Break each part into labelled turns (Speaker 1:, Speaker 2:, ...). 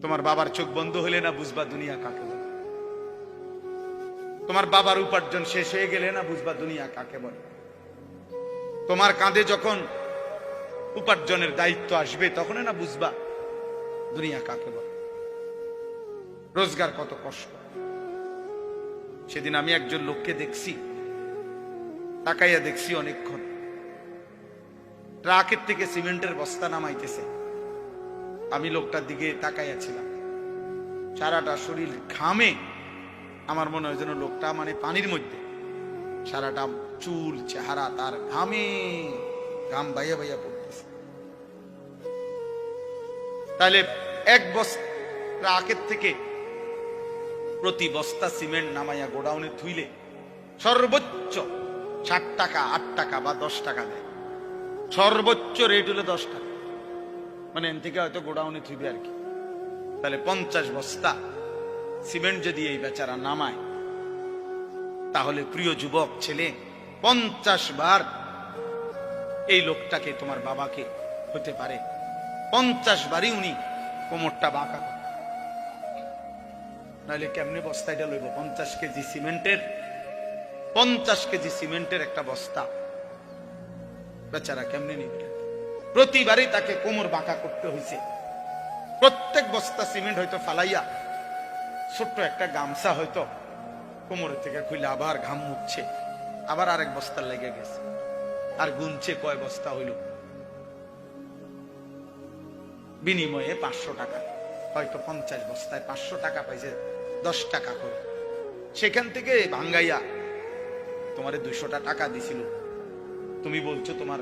Speaker 1: তোমার বাবার চোখ বন্ধ হলে না বুঝবা দুনিয়া কাকে বলে। তোমার বাবার উপার্জন শেষ হয়ে গেলে না বুঝবা দুনিয়া কাকে বলে। তোমার কাঁধে যখন উপার্জনের দায়িত্ব আসবে তখন না বুঝবা দুনিয়া কাকে বলে, রোজগার কত কষ্ট। সেদিন আমি একজন লোককে দেখছি, তাকাইয়া দেখছি অনেকক্ষণ, ট্রাকের থেকে সিমেন্টের বস্তা নামাইতেছে। আমি লোকটার দিকে তাকাইয়াছিলাম, সারাটা শরীর ঘামে, আমার মনে হয় যেন লোকটা মানে পানির মধ্যে, সারাটা চুল চেহারা তার ঘামে, ঘাম বাইয়া বাইয়া পড়তেছে। তাহলে এক বস্তা ট্রাকের থেকে প্রতি বস্তা সিমেন্ট নামাইয়া গোডাউনে থুইলে সর্বোচ্চ 60 টাকা 8 টাকা বা 10 টাকা দেয়। সর্বোচ্চ রেট হলো 10 টাকা, মানে এন থেকে হয়তো গোডাউনে থুইবে আর কি। তাহলে 50 বস্তা সিমেন্ট যদি এই বেচারা নামায়, তাহলে প্রিয় যুবক ছেলে 50 বার এই লোকটাকে, তোমার বাবাকে হতে পারে 50 বারই উনি কোমরটা বাঁকা করে। নাহলে কেমনে বস্তাটা লইব? 50 কেজি সিমেন্টের, 50 কেজি সিমেন্টের একটা বস্তা বেচারা কেমনে নিবে? প্রতিবারই তাকে কোমর বাঁকা করতে হয়েছে। প্রত্যেক বস্তা সিমেন্ট হয়তো ফালাইয়া ছোট্ট একটা গামছা হয়তো কোমরের থেকে খুলে আবার ঘাম মুছছে, আবার আরেক বস্তা লেগে গেছে, আর গুনছে কয় বস্তা হইল। বিনিময়ে 500 টাকা, হয়তো 50 বস্তায় 500 টাকা পাইছে, 10 টাকা করে। সেখান থেকে ভাঙ্গাইয়া তোমারে 200 টাকা দিছিল, তুমি বলছো তোমার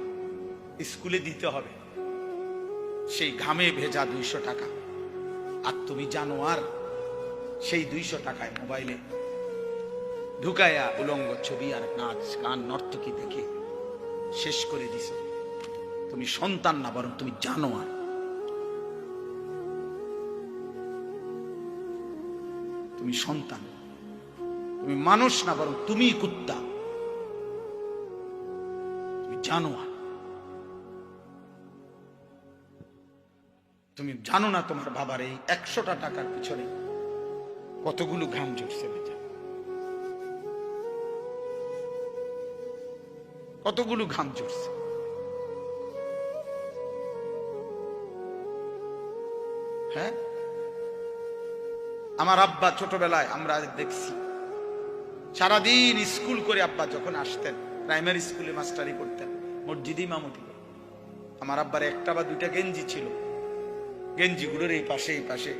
Speaker 1: স্কুলে দিতে হবে, সেই ঘামে ভেজা 200 টাকা। আর তুমি জানো আর সেই 200 টাকায় মোবাইলে ঢুকাইয়া উলঙ্গ ছবি আর নাচ গান নর্তকী দেখে শেষ করে দিছ। তুমি সন্তান না, বরং তুমি জানো আর। তুমি সন্তান, তুমি মানুষ না, বরং তুমি কুত্তা, তুমি জানো আর। তুমি জানো না তোমার বাবার এই 100টা টাকার পিছনে কতগুলো ঘাম ঝরছে, কতগুলো ঘাম ঝরছে। হ্যাঁ, আমার আব্বা ছোটবেলায় আমরা দেখছি সারাদিন স্কুল করে আব্বা যখন আসতেন, প্রাইমারি স্কুলে মাস্টারি করতেন, মসজিদে ইমামতি। আমার আব্বার একটা বা দুইটা গেঞ্জি ছিল, গেঞ্জিগুলোর এই পাশে